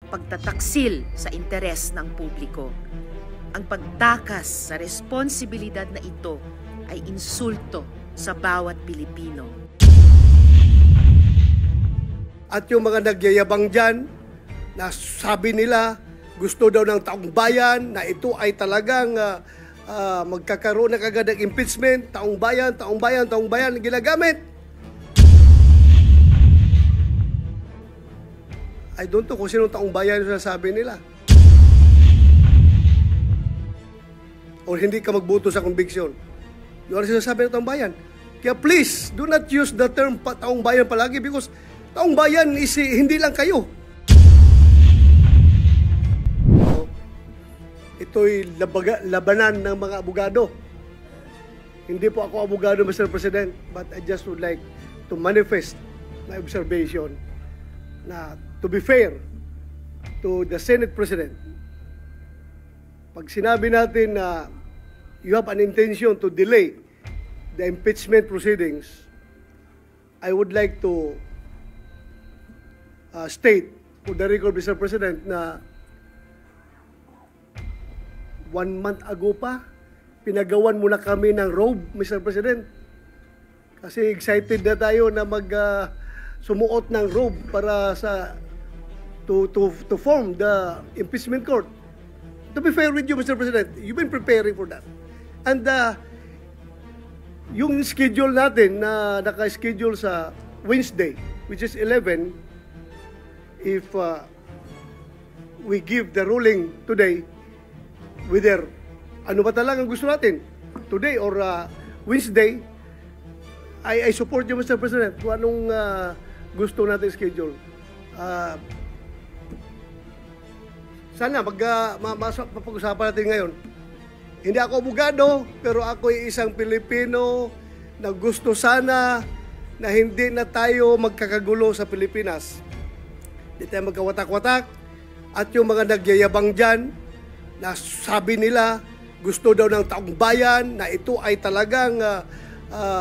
pagtataksil sa interes ng publiko. Ang pagtakas sa responsibilidad na ito ay insulto sa bawat Pilipino. At yung mga nagyayabang dyan, na sabi nila gusto daw ng taong bayan na ito ay talagang magkakaroon na kagad ng impeachment, taong bayan ginagamit. I don't know kung sinong taong bayan yung sasabi nila. O hindi ka magboto sa conviction. Yung sinasabi ng taong bayan. Kaya please, do not use the term taong bayan palagi because taong bayan is hindi lang kayo. Ito'y labanan ng mga abogado. Hindi po ako abogado, Mr. President, but I just would like to manifest my observation na to be fair to the Senate President, pag sinabi natin na you have an intention to delay the impeachment proceedings, I would like to state for the record, Mr. President, na 1 month ago pa, pinagawan muna kami ng robe, Mr. President. Kasi excited na tayo na sumuot ng robe para to form the impeachment court. To be fair with you, Mr. President, you've been preparing for that. And yung schedule natin na naka-schedule sa Wednesday, which is 11, if we give the ruling today, whether ano ba talaga ang gusto natin, today or Wednesday, I support you, Mr. President, kung anong gusto natin schedule. Sana mapag-usapan natin ngayon. Hindi ako abogado, pero ako ay isang Pilipino na gusto sana na hindi na tayo magkakagulo sa Pilipinas. Hindi tayo magkawatak-watak. At yung mga nagyayabang dyan, na sabi nila gusto daw ng taong bayan na ito ay talagang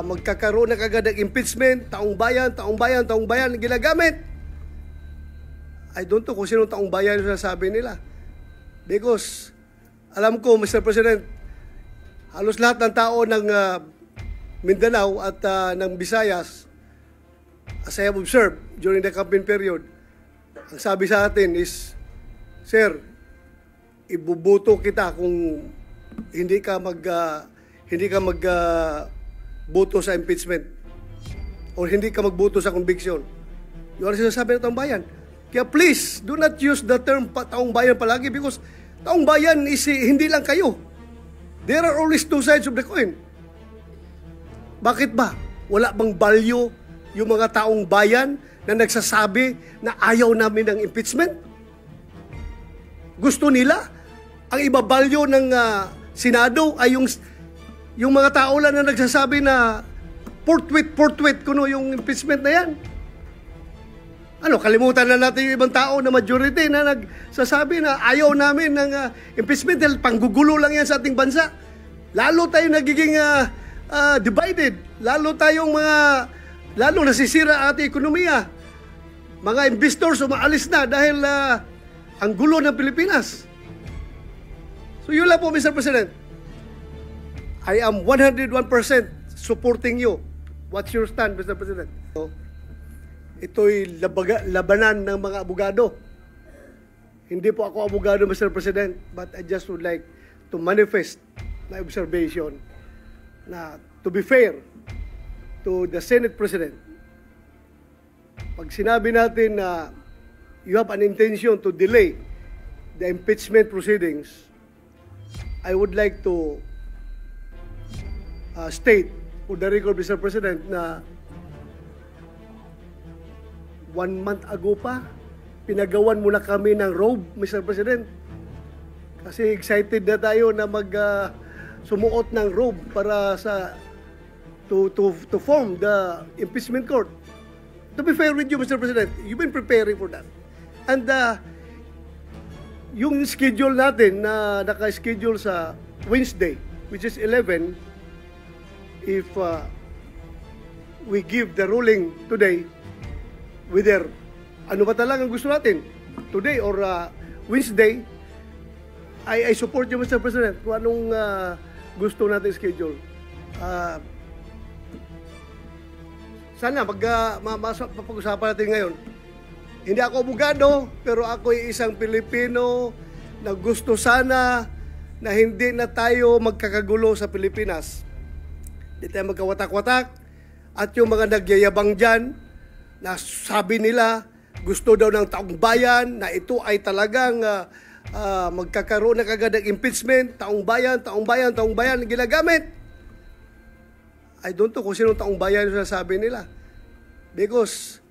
magkakaroon na kagad ng impeachment, taong bayan ginagamit. I don't know kung sinong taong bayan yung sasabi nila. Because alam ko, Mr. President, halos lahat ng tao ng Mindanao at ng Visayas, as I have observed during the campaign period, ang sabi sa atin is, Sir, ibubuto kita kung hindi ka magboto sa impeachment o hindi ka magboto sa conviction. Yung sinasabi ng taong bayan. Kaya please, do not use the term taong bayan palagi because taong bayan is hindi lang kayo. There are always two sides of the coin. Bakit ba? Wala bang value yung mga taong bayan na nagsasabi na ayaw namin ng impeachment? Gusto nila? Ang ibabalyo ng Senado ay yung mga tao lang na nagsasabi na forthwith kuno yung impeachment na yan. Ano, kalimutan na natin yung ibang tao na majority na nagsasabi na ayaw namin ng impeachment dahil panggugulo lang yan sa ating bansa. Lalo tayo nagiging divided. Lalo nasisira ang ating ekonomiya. Mga investors umaalis na dahil ang gulo ng Pilipinas. So yun lang po, Mr. President. I am 101% supporting you. What's your stand, Mr. President? Ito'y labanan ng mga abogado. Hindi po ako abogado, Mr. President, but I just would like to manifest my observation na to be fair to the Senate President, pag sinabi natin na you have an intention to delay the impeachment proceedings, I would like to state for the record, Mr. President, na 1 month ago pa, pinagawan muna kami ng robe, Mr. President. Kasi excited na tayo na sumuot ng robe para to form the impeachment court. To be fair with you, Mr. President, you've been preparing for that. And yung schedule natin na naka-schedule sa Wednesday, which is 11, if we give the ruling today, whether ano ba talagang gusto natin, today or Wednesday, I support you, Mr. President, kung anong gusto natin schedule. Sana pag-usapan natin ngayon. Hindi ako abogado, pero ako ay isang Pilipino na gusto sana na hindi na tayo magkakagulo sa Pilipinas. Hindi tayo magkawatak-watak. At yung mga nagyayabang dyan, na sabi nila, gusto daw ng taong bayan na ito ay talagang magkakaroon na kagad ng impeachment, taong bayan, ginagamit. I don't know kung sino taong bayan yung sinasabi nila. Because,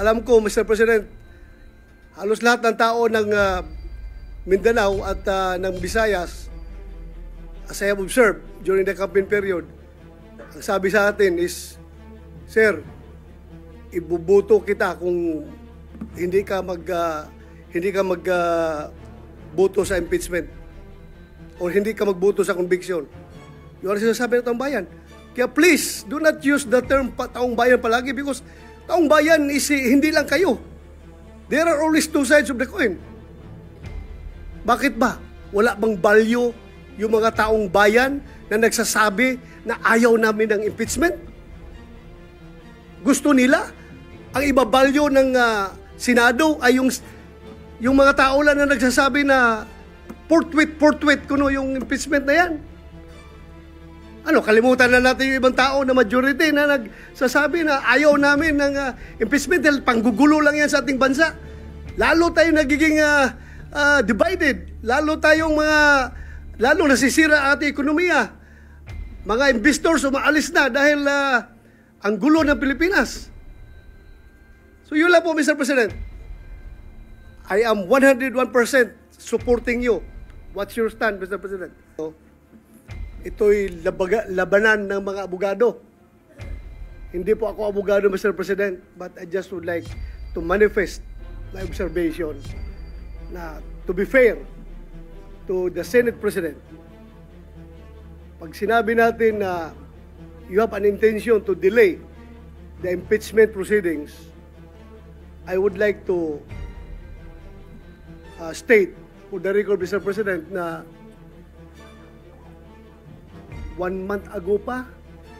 alam ko, Mr. President, halos lahat ng tao ng Mindanao at ng Visayas, as I have observed during the campaign period, ang sabi sa atin is, Sir, ibubuto kita kung hindi ka magboto sa impeachment o hindi ka magboto sa conviction. Yun ang sinasabi ng taong bayan. Kaya please, do not use the term taong bayan palagi because taong bayan is hindi lang kayo. There are always two sides of the coin. Bakit ba? Wala bang value yung mga taong bayan na nagsasabi na ayaw namin ng impeachment? Gusto nila? Ang ibabalyo ng Senado ay yung mga tao lang na nagsasabi na forthwith kuno yung impeachment na yan. Ano, kalimutan na natin yung ibang tao na majority na nagsasabi na ayaw namin ng impeachment dahil panggugulo lang yan sa ating bansa. Lalo tayo nagiging divided. Lalo nasisira ang ating ekonomiya. Mga investors umaalis na dahil ang gulo ng Pilipinas. So yun lang po, Mr. President. I am 101% supporting you. What's your stand, Mr. President? Ito'y labanan ng mga abogado. Hindi po ako abogado, Mr. President, but I just would like to manifest my observation na to be fair to the Senate President. Pag sinabi natin na you have an intention to delay the impeachment proceedings, I would like to state for the record, Mr. President, na 1 month ago pa,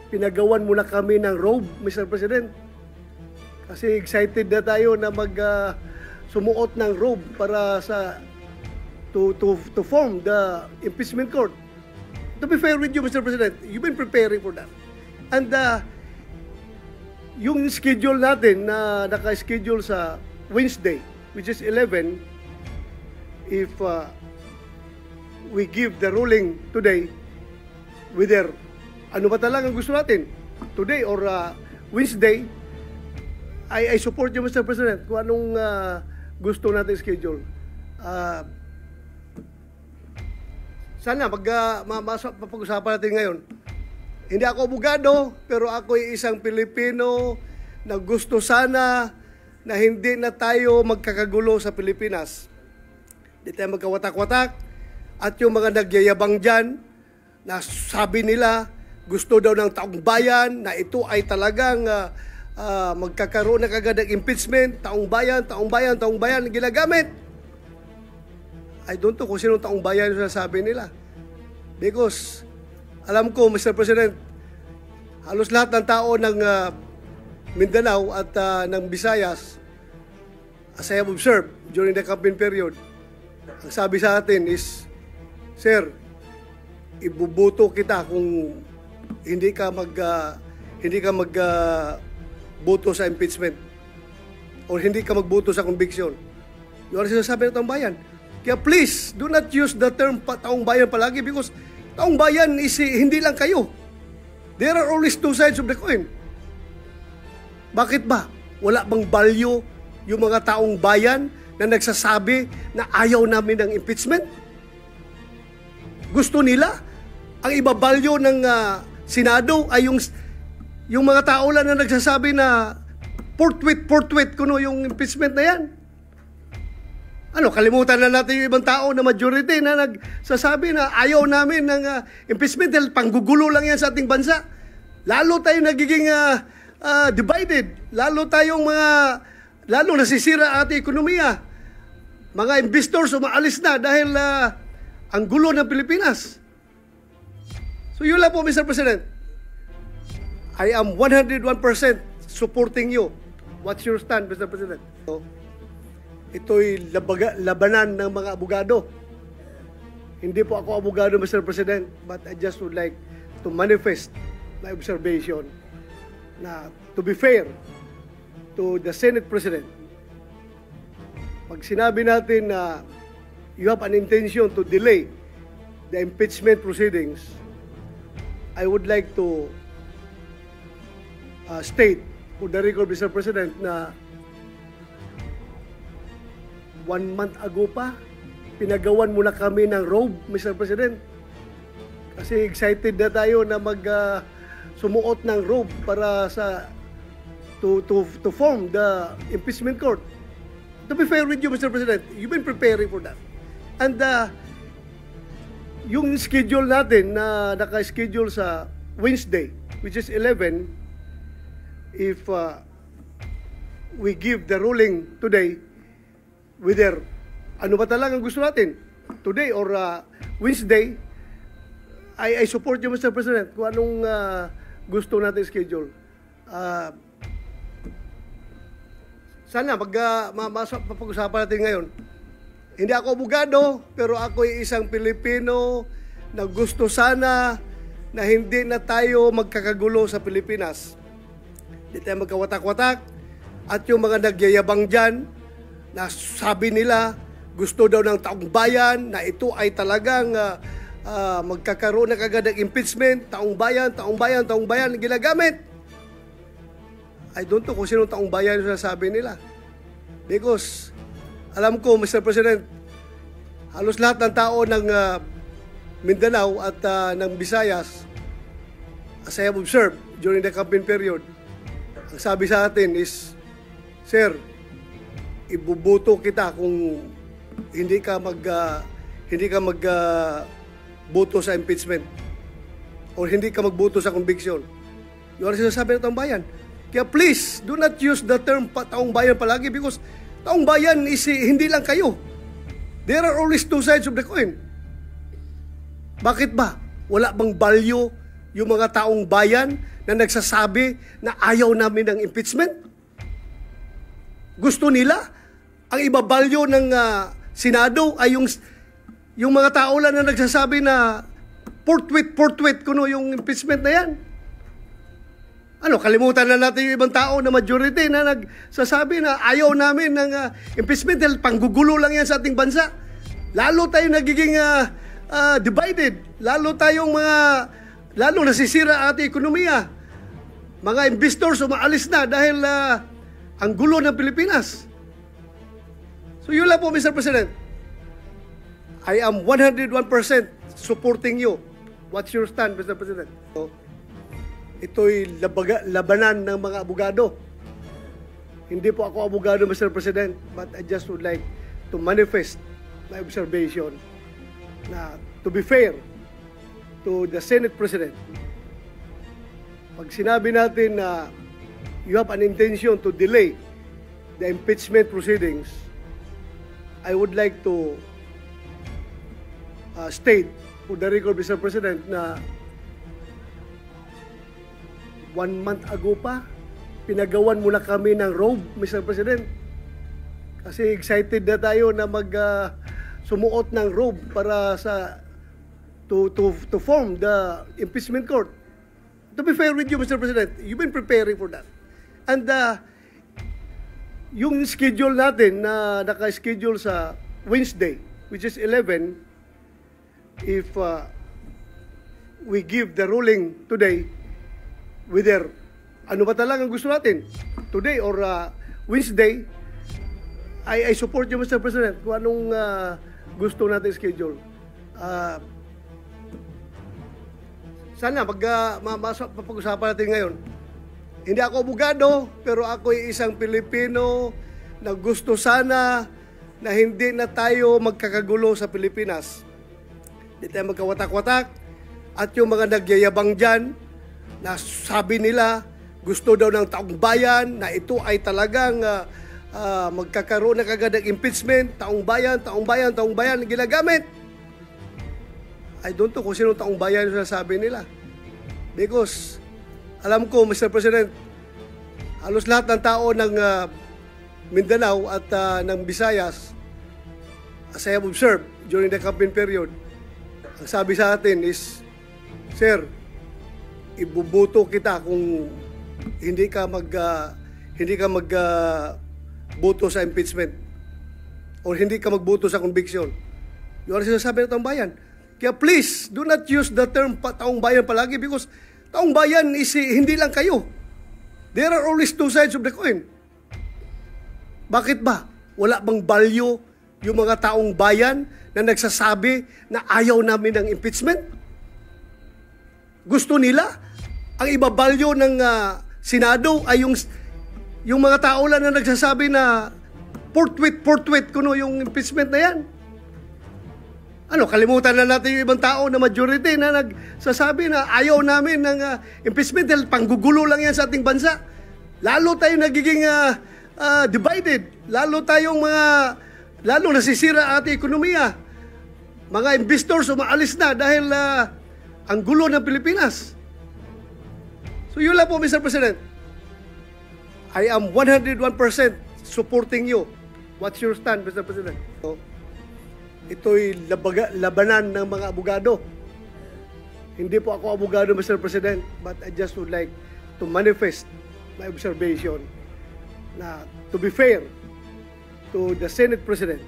pinagawan muna kami ng robe, Mr. President. Kasi excited na tayo na sumuot ng robe para to form the impeachment court. To be fair with you, Mr. President, you've been preparing for that. And yung schedule natin na naka-schedule sa Wednesday, which is 11, if we give the ruling today, whether ano ba talagang gusto natin, today or Wednesday, I support you, Mr. President, kung anong gusto natin schedule. Sana pag-usapan natin ngayon. Hindi ako abogado, pero ako ay isang Pilipino na gusto sana na hindi na tayo magkakagulo sa Pilipinas. Hindi tayo magkawatak-watak. At yung mga nagyayabang dyan, na sabi nila, gusto daw ng taong bayan na ito ay talagang magkakaroon na kagad ng impeachment, taong bayan, ginagamit. I don't know kung sino taong bayan yung sinasabi nila. Because, alam ko, Mr. President, halos lahat ng tao ng Mindanao at ng Visayas, as I have observed during the campaign period, ang sabi sa atin is, Sir, ibubuto kita kung hindi ka magboto sa impeachment o hindi ka magboto sa conviction. Yun ang sinasabi ng taong bayan. Kaya please, do not use the term taong bayan palagi because taong bayan is hindi lang kayo. There are always two sides of the coin. Bakit ba? Wala bang value yung mga taong bayan na nagsasabi na ayaw namin ng impeachment? Gusto nila? Ang ibabalyo ng Senado ay yung mga tao lang na nagsasabi na forthwith kuno yung impeachment na yan. Ano, kalimutan na natin yung ibang tao na majority na nagsasabi na ayaw namin ng impeachment dahil panggugulo lang yan sa ating bansa. Lalo tayo nagiging divided. Lalo nasisira ang ating ekonomiya. Mga investors umaalis na dahil ang gulo ng Pilipinas. So yun lang po, Mr. President. I am 101% supporting you. What's your stand, Mr. President? So, ito'y labanan ng mga abogado. Hindi po ako abogado, Mr. President, but I just would like to manifest my observation na to be fair to the Senate President, pag sinabi natin na you have an intention to delay the impeachment proceedings, I would like to state for the record, Mr. President, na 1 month ago pa, pinagawan muna kami ng robe, Mr. President. Kasi excited na tayo na sumuot ng robe para sa to form the impeachment court. To be fair with you, Mr. President, you've been preparing for that. And yung schedule natin na naka-schedule sa Wednesday, which is 11, if we give the ruling today, whether ano ba talagang gusto natin, today or Wednesday, I support you, Mr. President, kung anong gusto natin schedule. Sana mapag-usapan natin ngayon. Hindi ako abogado, pero ako ay isang Pilipino na gusto sana na hindi na tayo magkakagulo sa Pilipinas. Hindi tayo magkawatak-watak. At yung mga nagyayabang dyan, na sabi nila, gusto daw ng taong bayan, na ito ay talagang magkakaroon na kagad ng impeachment, taong bayan, ginagamit. I don't know kung sinong taong bayan yung sinasabi nila. Because, alam ko, Mr. President, halos lahat ng tao ng Mindanao at ng Visayas, as I have observed during the campaign period, ang sabi sa atin is, Sir, ibubuto kita kung hindi ka magboto sa impeachment or hindi ka magboto sa conviction. Yung sinasabi ng taong bayan. Kaya please, do not use the term taong bayan palagi because taong bayan is hindi lang kayo. There are always two sides of the coin. Bakit ba? Wala bang value yung mga taong bayan na nagsasabi na ayaw namin ng impeachment? Gusto nila? Ang iba-value ng Senado ay yung mga tao lang na nagsasabi na forthwith kuno yung impeachment na yan. Ano, kalimutan na natin yung ibang tao na majority na nagsasabi na ayaw namin ng impeachment dahil panggugulo lang yan sa ating bansa. Lalo tayo nagiging divided. Lalo nasisira ang ating ekonomiya. Mga investors umaalis na dahil ang gulo ng Pilipinas. So yun lang po, Mr. President. I am 101% supporting you. What's your stand, Mr. President? So, ito'y labanan ng mga abogado. Hindi po ako abogado, Mr. President, but I just would like to manifest my observation na to be fair to the Senate President, pag sinabi natin na you have an intention to delay the impeachment proceedings, I would like to state for the record, Mr. President, na 1 month ago pa, pinagawan muna kami ng robe, Mr. President. Kasi excited na tayo na sumuot ng robe para sa to form the impeachment court. To be fair with you, Mr. President, you've been preparing for that. And yung schedule natin na naka-schedule sa Wednesday, which is 11, if we give the ruling today, whether ano ba talagang gusto natin, today or Wednesday, I support you, Mr. President, kung anong gusto natin schedule. Sana mapag-usapan natin ngayon. Hindi ako abogado, pero ako ay isang Pilipino na gusto sana na hindi na tayo magkakagulo sa Pilipinas. Hindi tayo magkawatak-watak. At yung mga nagyayabang dyan, na sabi nila, gusto daw ng taong bayan, na ito ay talagang magkakaroon na kagad ng impeachment, taong bayan ginagamit. I don't know kung sino taong bayan yung sinasabi nila. Because, alam ko, Mr. President, halos lahat ng tao ng Mindanao at ng Visayas, as I have observed during the campaign period, ang sabi sa atin is, Sir, ibubuto kita kung hindi ka magboto sa impeachment or hindi ka magboto sa conviction. Yun ang sinasabi ng taong bayan. Kaya please, do not use the term taong bayan palagi because taong bayan is hindi lang kayo. There are always two sides of the coin. Bakit ba? Wala bang value yung mga taong bayan na nagsasabi na ayaw namin ng impeachment? Gusto nila? Ang ibabalyo ng Senado ay yung mga tao lang na nagsasabi na forthwith kuno yung impeachment na yan. Ano, kalimutan na natin yung ibang tao na majority na nagsasabi na ayaw namin ng impeachment dahil panggugulo lang yan sa ating bansa. Lalo tayo nagiging divided. Lalo nasisira ang ating ekonomiya. Mga investors umaalis na dahil ang gulo ng Pilipinas. So yun lang po, Mr. President. I am 101% supporting you. What's your stand, Mr. President? So, ito'y labanan ng mga abogado. Hindi po ako abogado, Mr. President, but I just would like to manifest my observation na to be fair to the Senate President,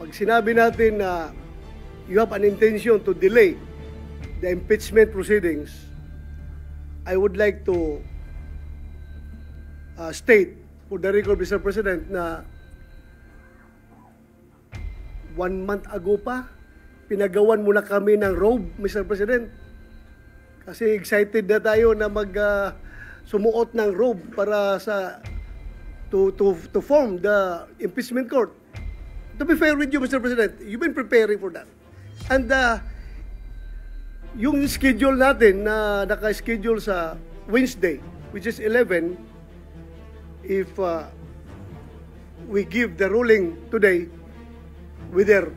pag sinabi natin na you have an intention to delay the impeachment proceedings, I would like to state for the record, Mr. President, na 1 month ago pa, pinagawan muna kami ng robe, Mr. President. Kasi excited na tayo na sumuot ng robe para to form the impeachment court. To be fair with you, Mr. President, you've been preparing for that. And yung schedule natin na naka-schedule sa Wednesday, which is 11, if we give the ruling today, whether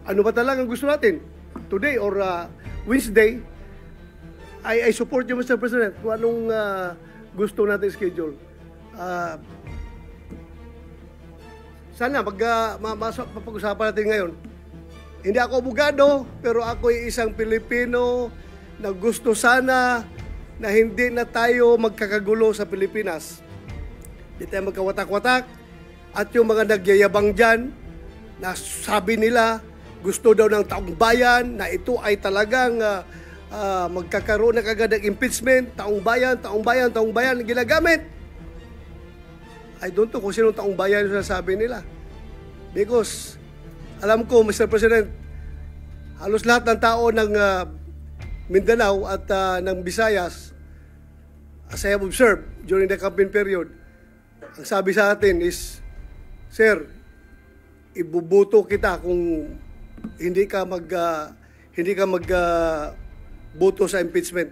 ano ba talagang gusto natin, today or Wednesday, I support you, Mr. President, kung anong gusto natin schedule. Sana mapag-usapan natin ngayon. Hindi ako abogado, pero ako ay isang Pilipino na gusto sana na hindi na tayo magkakagulo sa Pilipinas. Hindi tayo magkawatak-watak. At yung mga nagyayabang dyan, na sabi nila, gusto daw ng taong bayan, na ito ay talagang magkakaroon na kagad ng impeachment, taong bayan ginagamit. I don't know kung sino taong bayan yung sinasabi nila. Because, alam ko, Mr. President, halos lahat ng tao ng Mindanao at ng Visayas, as I have observed during the campaign period, ang sabi sa atin is, Sir, ibubuto kita kung hindi ka magboto sa impeachment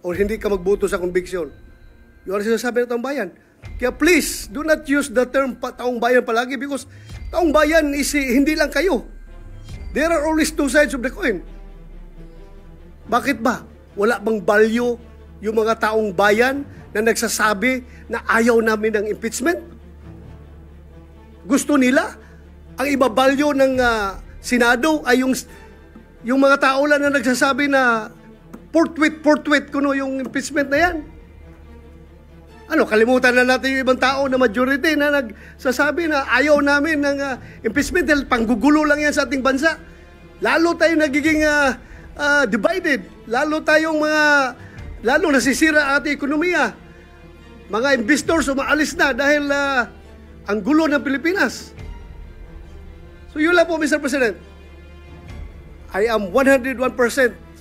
or hindi ka magboto sa conviction. Yun ang sinasabi ng taong bayan. Kaya please, do not use the term taong bayan palagi because taong bayan is hindi lang kayo. There are always two sides of the coin. Bakit ba? Wala bang value yung mga taong bayan na nagsasabi na ayaw namin ng impeachment? Gusto nila? Ang ibabalyo ng Senado ay yung mga tao lang na nagsasabi na forthwith kuno yung impeachment na yan. Ano, kalimutan na natin yung ibang tao na majority na nagsasabi na ayaw namin ng impeachment dahil panggugulo lang yan sa ating bansa. Lalo tayo nagiging divided. Lalo nasisira ang ating ekonomiya. Mga investors umaalis na dahil ang gulo ng Pilipinas. So yun lang po, Mr. President. I am 101%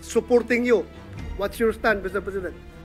supporting you. What's your stand, Mr. President?